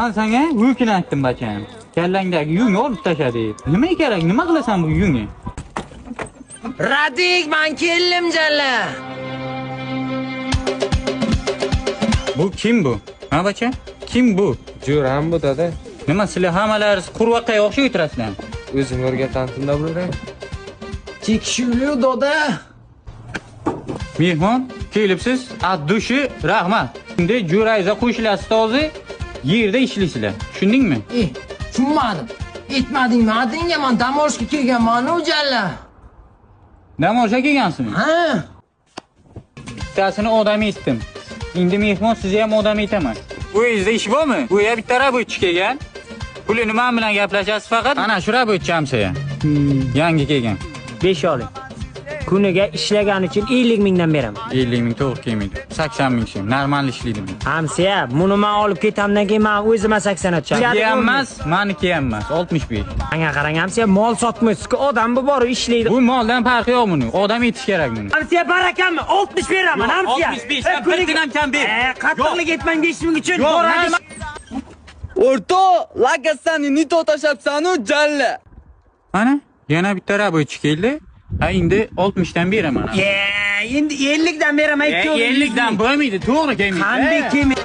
Ben sana yükünü ettim bacım. Kellendeki yünü olup taşıdı. Nime gerek? Nima qilasan bu yünü? Radik, ben keldim Jalla. Bu kim bu? Ha bacım? Kim bu? Jo'ram bu dada. Nima sizlar hammalari qurvaqqa o'xshab o'tirasizlar? O'zim o'rgatantimda bo'lgan. Tekshiruvli doda. Mehmon kelibsiz, ad-dushi rahmat. Endi jo'rayza qo'shilasiz to'zi yerda ishlaysizlar. Tushundingmi? Tushunmadim. Aytmadingmi? Adingga men dam olishga kelganman-ku Jalla. Dam olishga kelgansizmi? Ha? Bittasini odam etdim. Endi mehmon sizni ham odam etaman. Bu yerda ish bormi? Bu yerga bitta rabotchi kelgan. Pulini men bilan gaplashasiz faqat. Ana shu rabotchi hamsoya. Yangi kelgan. 5 oling. Kuniga ishlagan uchun 50 mingdan beraman. 50 ming to'g'ri kelmaydi. 80 ming so'm. Normal ishlaydi bu. Hamsiya, buni men olib ketamdan keyin men o'zim 80 o'tisham. Meniki ham emas, meniki ham emas. 65. Menga qarang, hamsiya, mol sotmaysiz-ku, odam bu bor ishlaydi. Bu moldan farqi yo'q buni. Odam etish kerak buni. Hamsiya, barakammi? 60 beraman, hamsiya. 65, sen bir ham kam ber. Qattiqlik etmang 5 ming uchun. O'rto, lagasan nito tashabsanu Jalla. Mana, yana bitta rabotchi keldi. Ha endi 60 dan beraman. Endi 50 dan beraman, 50 dan bo'lmaydi, to'g'ri kelmaydi. Qanday kelmaydi?